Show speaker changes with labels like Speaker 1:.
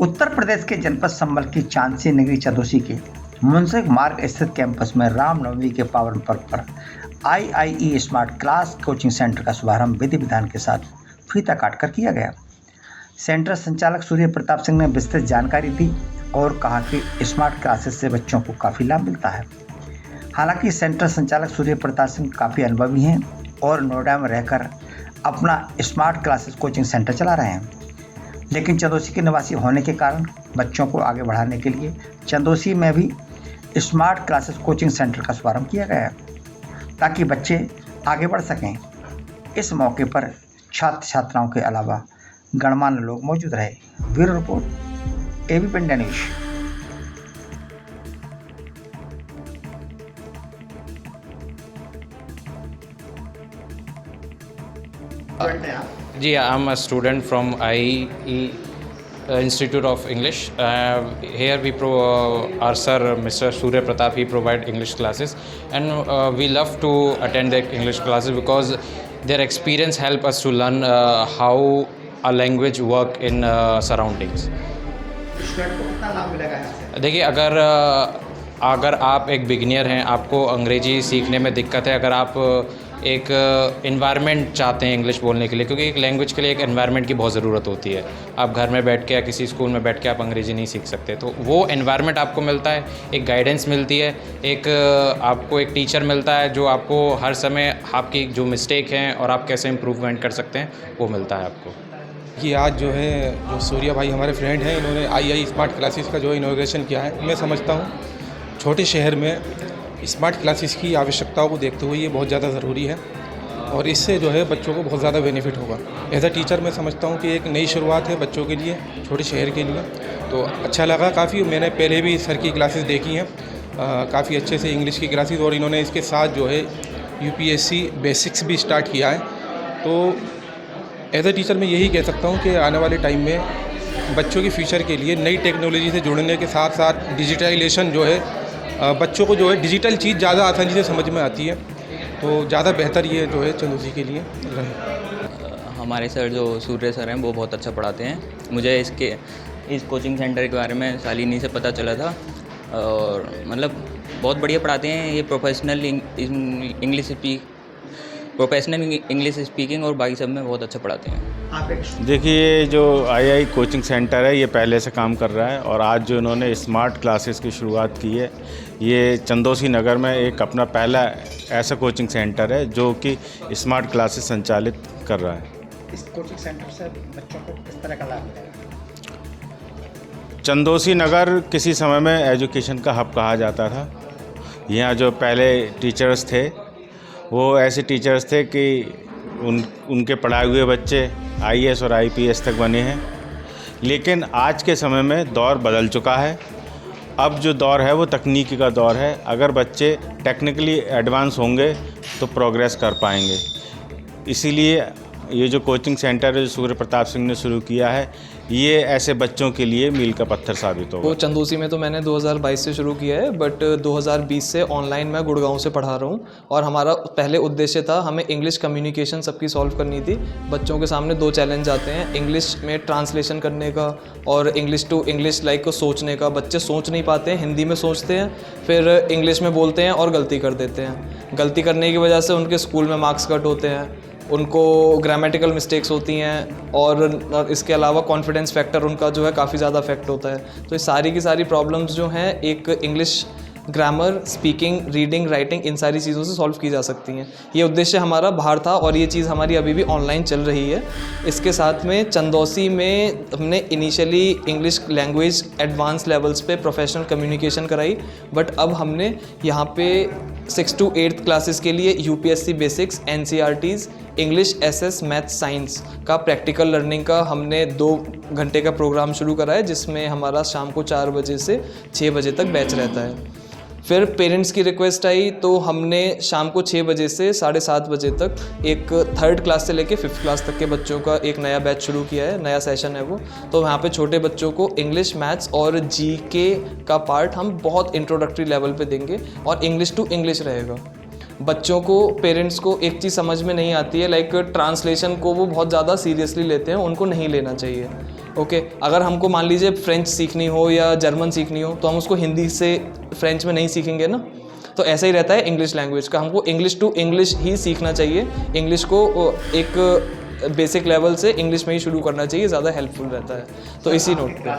Speaker 1: उत्तर प्रदेश के जनपद संबल की चांदसी नगरी चंदौसी के मुंसिफ मार्ग स्थित कैंपस में रामनवमी के पावन पर्व पर आईआईई स्मार्ट क्लास कोचिंग सेंटर का शुभारंभ विधि विधान के साथ फीता काटकर किया गया। सेंटर संचालक सूर्य प्रताप सिंह ने विस्तृत जानकारी दी और कहा कि स्मार्ट क्लासेस से बच्चों को काफ़ी लाभ मिलता है। हालांकि सेंटर संचालक सूर्य प्रताप सिंह काफ़ी अनुभवी हैं और नोएडा में रहकर अपना स्मार्ट क्लासेस कोचिंग सेंटर चला रहे हैं, लेकिन चंदौसी के निवासी होने के कारण बच्चों को आगे बढ़ाने के लिए चंदौसी में भी स्मार्ट क्लासेस कोचिंग सेंटर का शुभारंभ किया गया है ताकि बच्चे आगे बढ़ सकें। इस मौके पर छात्र छात्राओं के अलावा गणमान्य लोग मौजूद रहे। Bureau report ABP India news.
Speaker 2: जी, I am a student from IE Institute of English. Here our sir Mr. Surya Pratap, he provide English classes, and we love to attend their English classes because their experience help us to learn how a language work in surroundings. देखिए, अगर आप एक beginner हैं, आपको अंग्रेजी सीखने में दिक्कत है, अगर आप एक एनवायरनमेंट चाहते हैं इंग्लिश बोलने के लिए, क्योंकि एक लैंग्वेज के लिए एक एनवायरनमेंट की बहुत ज़रूरत होती है। आप घर में बैठ के या किसी स्कूल में बैठ के आप अंग्रेजी नहीं सीख सकते, तो वो एनवायरनमेंट आपको मिलता है, एक गाइडेंस मिलती है, एक आपको एक टीचर मिलता है जो आपको हर समय आपकी जो मिस्टेक हैं और आप कैसे इम्प्रूवमेंट कर सकते हैं वो मिलता है आपको।
Speaker 3: कि आज जो है जो सूर्या भाई हमारे फ्रेंड हैं, इन्होंने आई स्मार्ट क्लासेस का जो इनॉग्रेशन किया है, मैं समझता हूँ छोटे शहर में स्मार्ट क्लासेस की आवश्यकताओं को देखते हुए ये बहुत ज़्यादा ज़रूरी है और इससे जो है बच्चों को बहुत ज़्यादा बेनिफिट होगा। एज अ टीचर मैं समझता हूँ कि एक नई शुरुआत है बच्चों के लिए, छोटे शहर के लिए, तो अच्छा लगा काफ़ी। मैंने पहले भी सर की क्लासेस देखी हैं, काफ़ी अच्छे से इंग्लिश की क्लासेस, और इन्होंने इसके साथ जो है UPSC बेसिक्स भी स्टार्ट किया है। तो एज अ टीचर मैं यही कह सकता हूँ कि आने वाले टाइम में बच्चों के फ्यूचर के लिए नई टेक्नोलॉजी से जुड़ने के साथ साथ डिजिटलाइजेशन जो है, बच्चों को जो है डिजिटल चीज़ ज़्यादा आसानी से समझ में आती है, तो ज़्यादा बेहतर ये जो है चंदौसी के लिए रहे।
Speaker 4: हमारे सर जो सूर्य सर हैं वो बहुत अच्छा पढ़ाते हैं। मुझे इस कोचिंग सेंटर के बारे में शालिनी से पता चला था और मतलब बहुत बढ़िया पढ़ाते हैं। ये प्रोफेशनल इंग्लिश स्पीकिंग और बाकी सब में बहुत अच्छा पढ़ाते हैं।
Speaker 5: देखिए, जो आई कोचिंग सेंटर है ये पहले से काम कर रहा है और आज जो इन्होंने स्मार्ट क्लासेस की शुरुआत की है, ये चंदौसी नगर में एक अपना पहला ऐसा कोचिंग सेंटर है जो कि स्मार्ट क्लासेस संचालित कर रहा है।
Speaker 1: इस कोचिंग सेंटर से बच्चों को किस तरह का लाभ मिलेगा?
Speaker 5: चंदौसी नगर किसी समय में एजुकेशन का हब कहा जाता था। यहाँ जो पहले टीचर्स थे वो ऐसे टीचर्स थे कि उनके पढ़ाए हुए बच्चे IAS और IPS तक बने हैं, लेकिन आज के समय में दौर बदल चुका है। अब जो दौर है वो तकनीकी का दौर है। अगर बच्चे टेक्निकली एडवांस होंगे तो प्रोग्रेस कर पाएंगे। इसीलिए ये जो कोचिंग सेंटर है जो सूर्य प्रताप सिंह ने शुरू किया है, ये ऐसे बच्चों के लिए मील का पत्थर साबित होगा।
Speaker 6: वो चंदौसी में तो मैंने 2022 से शुरू किया है, बट 2020 से ऑनलाइन मैं गुड़गांव से पढ़ा रहा हूँ। और हमारा पहले उद्देश्य था, हमें इंग्लिश कम्युनिकेशन सबकी सॉल्व करनी थी। बच्चों के सामने 2 चैलेंज आते हैं, इंग्लिश में ट्रांसलेशन करने का और इंग्लिश टू इंग्लिश लाइक को सोचने का। बच्चे सोच नहीं पाते हैं, हिंदी में सोचते हैं, फिर इंग्लिश में बोलते हैं और गलती कर देते हैं। गलती करने की वजह से उनके स्कूल में मार्क्स कट होते हैं, उनको ग्रामेटिकल मिस्टेक्स होती हैं और इसके अलावा कॉन्फिडेंस फैक्टर उनका जो है काफ़ी ज़्यादा अफेक्ट होता है। तो ये सारी की सारी प्रॉब्लम्स जो हैं एक English grammar, speaking, reading, writing, इन सारी चीज़ों से सॉल्व की जा सकती हैं। ये उद्देश्य हमारा बाहर था और ये चीज़ हमारी अभी भी ऑनलाइन चल रही है। इसके साथ में चंदौसी में हमने initially English language advance levels पे प्रोफेशनल कम्युनिकेशन कराई, बट अब हमने यहाँ पे 6 to 8th क्लासेस के लिए UPSC basics, NCERTs, English, SS, math, science का प्रैक्टिकल लर्निंग का हमने 2 घंटे का प्रोग्राम शुरू करा है, जिसमें हमारा शाम को 4 बजे से 6 बजे तक बैच रहता है। फिर पेरेंट्स की रिक्वेस्ट आई तो हमने शाम को 6 बजे से 7:30 बजे तक एक 3rd क्लास से लेके 5th क्लास तक के बच्चों का एक नया बैच शुरू किया है, नया सेशन है वो। तो यहाँ पे छोटे बच्चों को इंग्लिश, मैथ्स और GK का पार्ट हम बहुत इंट्रोडक्टरी लेवल पे देंगे और इंग्लिश टू इंग्लिश रहेगा। बच्चों को, पेरेंट्स को एक चीज़ समझ में नहीं आती है, लाइक ट्रांसलेशन को वो बहुत ज़्यादा सीरियसली लेते हैं, उनको नहीं लेना चाहिए। ओके, अगर हमको मान लीजिए फ्रेंच सीखनी हो या जर्मन सीखनी हो तो हम उसको हिंदी से फ्रेंच में नहीं सीखेंगे ना। तो ऐसा ही रहता है इंग्लिश लैंग्वेज का, हमको इंग्लिश टू इंग्लिश ही सीखना चाहिए। इंग्लिश को एक बेसिक लेवल से इंग्लिश में ही शुरू करना चाहिए, ज़्यादा हेल्पफुल रहता है। तो इसी नोट पे